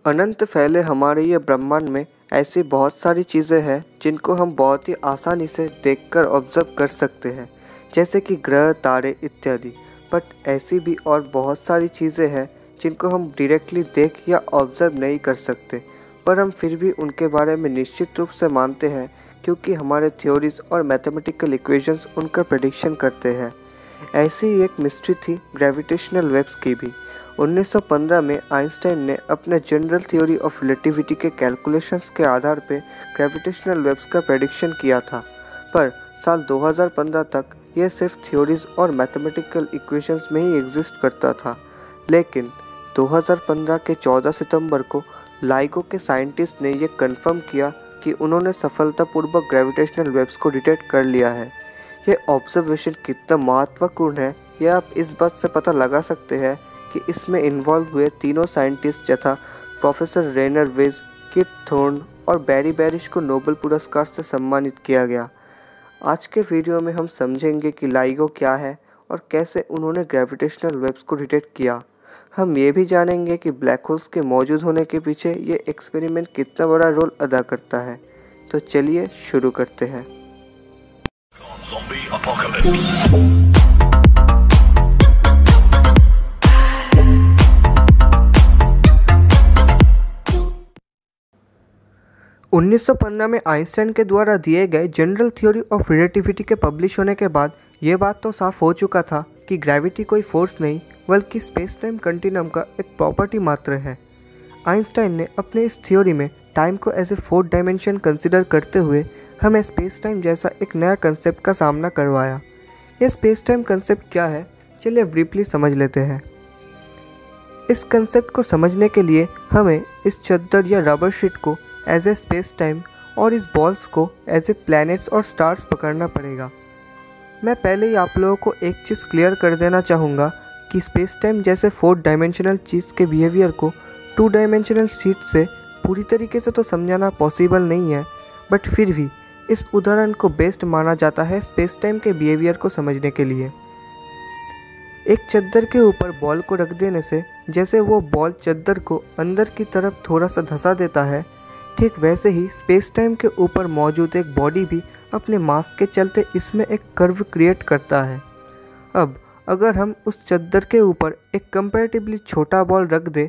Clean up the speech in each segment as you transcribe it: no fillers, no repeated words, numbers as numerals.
अनंत फैले हमारे ये ब्रह्मांड में ऐसी बहुत सारी चीज़ें हैं जिनको हम बहुत ही आसानी से देखकर ऑब्जर्व कर सकते हैं, जैसे कि ग्रह, तारे इत्यादि। बट ऐसी भी और बहुत सारी चीज़ें हैं जिनको हम डायरेक्टली देख या ऑब्जर्व नहीं कर सकते, पर हम फिर भी उनके बारे में निश्चित रूप से मानते हैं क्योंकि हमारे थ्योरीज और मैथमेटिकल इक्वेशंस उनका प्रेडिक्शन करते हैं। ऐसी ही एक मिस्ट्री थी ग्रेविटेशनल वेव्स की भी। 1915 में आइंस्टाइन ने अपने जनरल थ्योरी ऑफ रिलेटिविटी के कैलकुलेशंस के आधार पर ग्रेविटेशनल वेव्स का प्रेडिक्शन किया था, पर साल 2015 तक यह सिर्फ थ्योरीज और मैथमेटिकल इक्वेशंस में ही एग्जिस्ट करता था। लेकिन 2015 के 14 सितंबर को लाइगो के साइंटिस्ट ने यह कंफर्म किया कि उन्होंने सफलतापूर्वक ग्रेविटेशनल वेव्स को डिटेक्ट कर लिया है। यह ऑब्जर्वेशन कितना महत्वपूर्ण है यह आप इस बात से पता लगा सकते हैं कि इसमें इन्वॉल्व हुए तीनों साइंटिस्ट यथा प्रोफेसर रेनर विज, किप थॉर्न और बैरी बैरिश को नोबेल पुरस्कार से सम्मानित किया गया। आज के वीडियो में हम समझेंगे कि लाइगो क्या है और कैसे उन्होंने ग्रेविटेशनल वेव्स को डिटेक्ट किया। हम ये भी जानेंगे कि ब्लैक होल्स के मौजूद होने के पीछे ये एक्सपेरिमेंट कितना बड़ा रोल अदा करता है। तो चलिए शुरू करते हैं। Zombie apocalypse. 1915 में आइंस्टाइन के द्वारा दिए गए जनरल थ्योरी ऑफ रिलेटिविटी के पब्लिश होने के बाद ये बात तो साफ हो चुका था कि ग्रेविटी कोई फोर्स नहीं बल्कि स्पेस टाइम कंटिन्यूम का एक प्रॉपर्टी मात्र है। आइंस्टाइन ने अपने इस थ्योरी में टाइम को as a fourth dimension consider करते हुए हमें स्पेस टाइम जैसा एक नया कंसेप्ट का सामना करवाया। यह स्पेस टाइम कंसेप्ट क्या है, चलिए ब्रीफली समझ लेते हैं। इस कंसेप्ट को समझने के लिए हमें इस चद्दर या रबर शीट को एज ए स्पेस टाइम और इस बॉल्स को एज ए प्लैनेट्स और स्टार्स पकड़ना पड़ेगा। मैं पहले ही आप लोगों को एक चीज़ क्लियर कर देना चाहूँगा कि स्पेस टाइम जैसे फोर्थ डायमेंशनल चीज़ के बिहेवियर को टू डायमेंशनल शीट से पूरी तरीके से तो समझाना पॉसिबल नहीं है, बट फिर भी इस उदाहरण को बेस्ट माना जाता है स्पेस टाइम के बिहेवियर को समझने के लिए। एक चद्दर के ऊपर बॉल को रख देने से जैसे वो बॉल चद्दर को अंदर की तरफ थोड़ा सा धंसा देता है, ठीक वैसे ही स्पेस टाइम के ऊपर मौजूद एक बॉडी भी अपने मास के चलते इसमें एक कर्व क्रिएट करता है। अब अगर हम उस चद्दर के ऊपर एक कंपैरेटिवली छोटा बॉल रख दें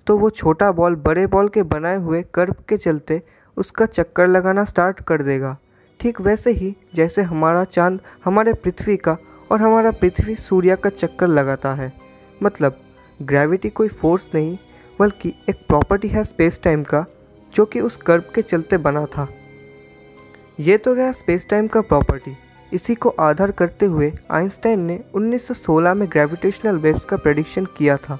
तो वो छोटा बॉल बड़े बॉल के बनाए हुए कर्व के चलते उसका चक्कर लगाना स्टार्ट कर देगा। ठीक वैसे ही जैसे हमारा चांद हमारे पृथ्वी का और हमारा पृथ्वी सूर्य का चक्कर लगाता है। मतलब ग्रेविटी कोई फोर्स नहीं बल्कि एक प्रॉपर्टी है स्पेस टाइम का जो कि उस कर्व के चलते बना था। ये तो गया स्पेस टाइम का प्रॉपर्टी। इसी को आधार करते हुए आइंस्टाइन ने 1916 में ग्रेविटेशनल वेव्स का प्रेडिक्शन किया था।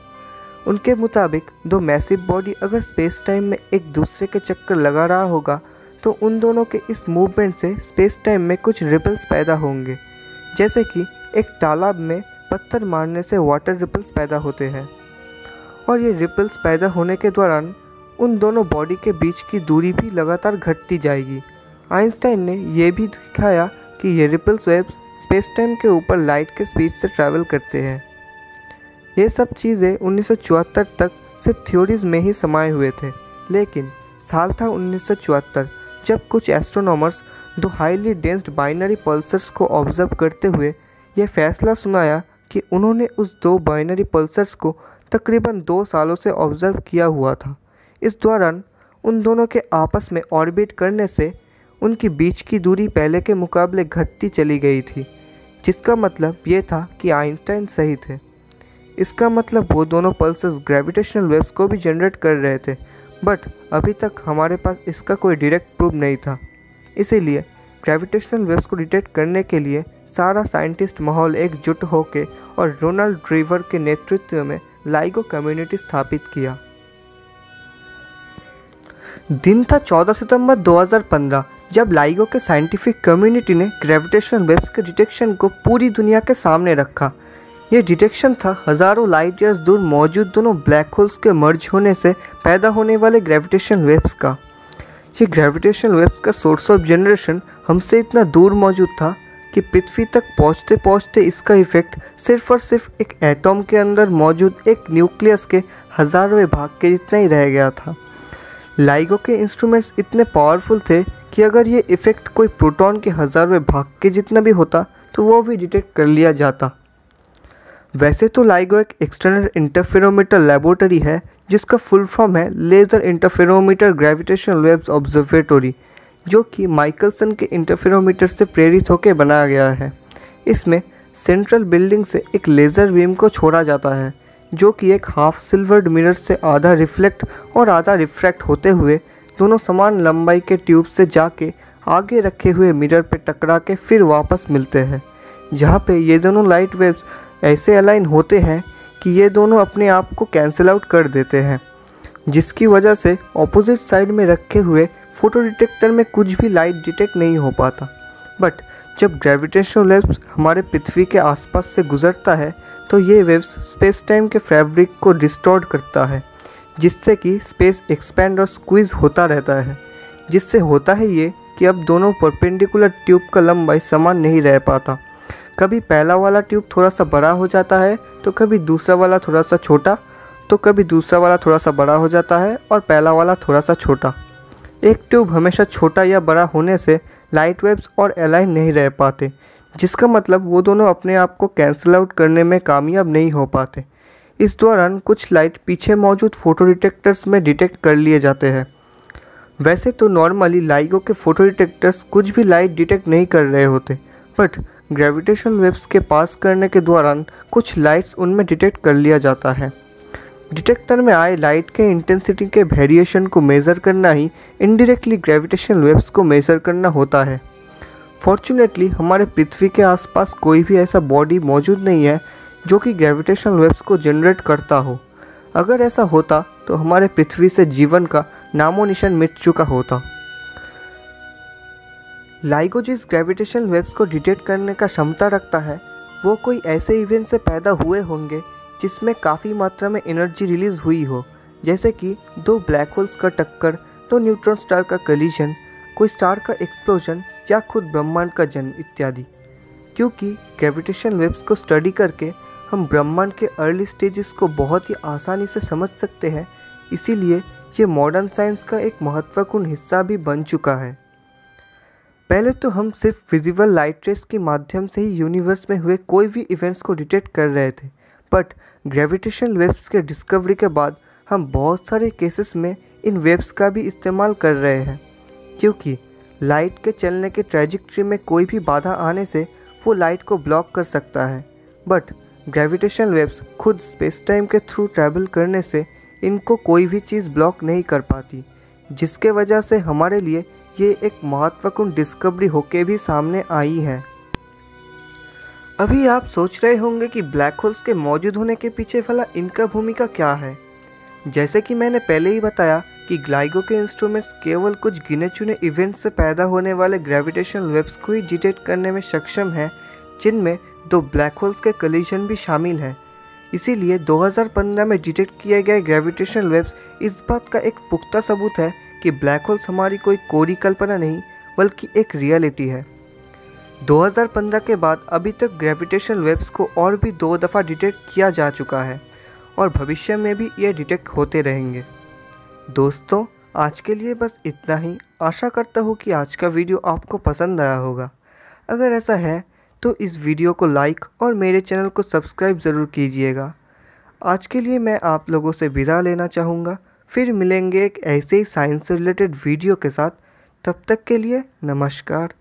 उनके मुताबिक दो मैसिव बॉडी अगर स्पेस टाइम में एक दूसरे के चक्कर लगा रहा होगा तो उन दोनों के इस मूवमेंट से स्पेस टाइम में कुछ रिपल्स पैदा होंगे, जैसे कि एक तालाब में पत्थर मारने से वाटर रिपल्स पैदा होते हैं। और ये रिपल्स पैदा होने के दौरान उन दोनों बॉडी के बीच की दूरी भी लगातार घटती जाएगी। आइंस्टाइन ने यह भी दिखाया कि ये रिपल्स वेव्स स्पेस टाइम के ऊपर लाइट के स्पीड से ट्रैवल करते हैं। ये सब चीज़ें 1974 तक सिर्फ थ्योरीज में ही समाये हुए थे, लेकिन साल था 1974 जब कुछ एस्ट्रोनॉमर्स दो हाईली डेंस्ड बाइनरी पल्सर्स को ऑब्जर्व करते हुए यह फैसला सुनाया कि उन्होंने उस दो बाइनरी पल्सर्स को तकरीबन 2 सालों से ऑब्जर्व किया हुआ था। इस दौरान उन दोनों के आपस में ऑर्बिट करने से उनकी बीच की दूरी पहले के मुकाबले घटती चली गई थी, जिसका मतलब ये था कि आइंस्टाइन सही थे। इसका मतलब वो दोनों पल्सेस ग्रेविटेशनल वेव्स को भी जनरेट कर रहे थे, बट अभी तक हमारे पास इसका कोई डायरेक्ट प्रूफ नहीं था। इसीलिए ग्रेविटेशनल वेव्स को डिटेक्ट करने के लिए सारा साइंटिस्ट माहौल एकजुट होकर और रोनाल्ड ड्रीवर के नेतृत्व में लाइगो कम्युनिटी स्थापित किया। दिन था 14 सितंबर 2015 जब लाइगो के साइंटिफिक कम्युनिटी ने ग्रेविटेशनल वेव्स के डिटेक्शन को पूरी दुनिया के सामने रखा। यह डिटेक्शन था हज़ारों लाइट ईयर्स दूर मौजूद दोनों ब्लैक होल्स के मर्ज होने से पैदा होने वाले ग्रेविटेशनल वेव्स का। ये ग्रेविटेशनल वेव्स का सोर्स ऑफ जनरेशन हमसे इतना दूर मौजूद था कि पृथ्वी तक पहुंचते पहुंचते इसका इफेक्ट सिर्फ और सिर्फ एक एटॉम के अंदर मौजूद एक न्यूक्लियस के हज़ारवें भाग के जितना ही रह गया था। लाइगो के इंस्ट्रूमेंट्स इतने पावरफुल थे कि अगर ये इफेक्ट कोई प्रोटॉन के हज़ारवें भाग के जितना भी होता तो वो भी डिटेक्ट कर लिया जाता। वैसे तो लाइगो एक एक्सटर्नल इंटरफेरोमीटर लेबोरेटरी है जिसका फुल फॉर्म है laser interferometer gravitational waves observatory, जो कि माइकलसन के इंटरफेरोमीटर से प्रेरित होकर बनाया गया है। इसमें सेंट्रल बिल्डिंग से एक लेज़र बीम को छोड़ा जाता है जो कि एक हाफ सिल्वर्ड मिरर से आधा रिफ्लेक्ट और आधा रिफ्रैक्ट होते हुए दोनों समान लंबाई के ट्यूब से जाके आगे रखे हुए मिरर पे टकरा के फिर वापस मिलते हैं, जहाँ पे ये दोनों लाइट वेव्स ऐसे अलाइन होते हैं कि ये दोनों अपने आप को कैंसिल आउट कर देते हैं, जिसकी वजह से ऑपोजिट साइड में रखे हुए फोटो डिटेक्टर में कुछ भी लाइट डिटेक्ट नहीं हो पाता। बट जब ग्रेविटेशनल वेव्स हमारे पृथ्वी के आसपास से गुजरता है तो ये वेव्स स्पेस टाइम के फैब्रिक को डिस्टॉर्ट करता है, जिससे कि स्पेस एक्सपैंड और स्क्वीज होता रहता है। जिससे होता है ये कि अब दोनों परपेंडिकुलर ट्यूब का लंबाई समान नहीं रह पाता। कभी पहला वाला ट्यूब थोड़ा सा बड़ा हो जाता है तो कभी दूसरा वाला थोड़ा सा छोटा, तो कभी दूसरा वाला थोड़ा सा बड़ा हो जाता है और पहला वाला थोड़ा सा छोटा। एक ट्यूब हमेशा छोटा या बड़ा होने से लाइट वेव्स और अलाइन नहीं रह पाते, जिसका मतलब वो दोनों अपने आप को कैंसिल आउट करने में कामयाब नहीं हो पाते। इस दौरान कुछ लाइट पीछे मौजूद फोटो डिटेक्टर्स में डिटेक्ट कर लिए जाते हैं। वैसे तो नॉर्मली लाइगो के फोटो डिटेक्टर्स कुछ भी लाइट डिटेक्ट नहीं कर रहे होते, बट ग्रेविटेशनल वेव्स के पास करने के दौरान कुछ लाइट्स उनमें डिटेक्ट कर लिया जाता है। डिटेक्टर में आए लाइट के इंटेंसिटी के वेरिएशन को मेज़र करना ही इनडायरेक्टली ग्रेविटेशनल वेव्स को मेज़र करना होता है। फॉर्चुनेटली हमारे पृथ्वी के आसपास कोई भी ऐसा बॉडी मौजूद नहीं है जो कि ग्रेविटेशनल वेव्स को जनरेट करता हो। अगर ऐसा होता तो हमारे पृथ्वी से जीवन का नामो निशान मिट चुका होता। लाइगो जिस ग्रेविटेशनल वेव्स को डिटेक्ट करने का क्षमता रखता है वो कोई ऐसे इवेंट से पैदा हुए होंगे जिसमें काफ़ी मात्रा में एनर्जी रिलीज़ हुई हो, जैसे कि दो ब्लैक होल्स का टक्कर, दो न्यूट्रॉन स्टार का कलिजन, कोई स्टार का एक्सप्लोजन या खुद ब्रह्मांड का जन्म इत्यादि। क्योंकि ग्रेविटेशनल वेव्स को स्टडी करके हम ब्रह्मांड के अर्ली स्टेजेस को बहुत ही आसानी से समझ सकते हैं, इसीलिए ये मॉडर्न साइंस का एक महत्वपूर्ण हिस्सा भी बन चुका है। पहले तो हम सिर्फ विजिबल लाइट रेस के माध्यम से ही यूनिवर्स में हुए कोई भी इवेंट्स को डिटेक्ट कर रहे थे, बट ग्रेविटेशनल वेव्स के डिस्कवरी के बाद हम बहुत सारे केसेस में इन वेव्स का भी इस्तेमाल कर रहे हैं, क्योंकि लाइट के चलने के ट्रैजेक्टरी में कोई भी बाधा आने से वो लाइट को ब्लॉक कर सकता है, बट ग्रेविटेशनल वेव्स खुद स्पेस टाइम के थ्रू ट्रैवल करने से इनको कोई भी चीज़ ब्लॉक नहीं कर पाती, जिसके वजह से हमारे लिए ये एक महत्वपूर्ण डिस्कवरी होके भी सामने आई है। अभी आप सोच रहे होंगे कि ब्लैक होल्स के मौजूद होने के पीछे भला इनका भूमिका क्या है। जैसे कि मैंने पहले ही बताया कि लाइगो के इंस्ट्रूमेंट्स केवल कुछ गिने चुने इवेंट्स से पैदा होने वाले ग्रेविटेशनल वेव्स को ही डिटेक्ट करने में सक्षम है, जिनमें दो ब्लैक होल्स के कलिजन भी शामिल हैं। इसीलिए 2015 में डिटेक्ट किए गए ग्रेविटेशनल वेव्स इस बात का एक पुख्ता सबूत है कि ब्लैक होल्स हमारी कोई कोरी कल्पना नहीं बल्कि एक रियलिटी है। 2015 के बाद अभी तक ग्रेविटेशनल वेव्स को और भी 2 दफ़ा डिटेक्ट किया जा चुका है और भविष्य में भी ये डिटेक्ट होते रहेंगे। दोस्तों, आज के लिए बस इतना ही। आशा करता हूँ कि आज का वीडियो आपको पसंद आया होगा। अगर ऐसा है तो इस वीडियो को लाइक और मेरे चैनल को सब्सक्राइब ज़रूर कीजिएगा। आज के लिए मैं आप लोगों से विदा लेना चाहूँगा। फिर मिलेंगे एक ऐसे ही साइंस से रिलेटेड वीडियो के साथ। तब तक के लिए नमस्कार।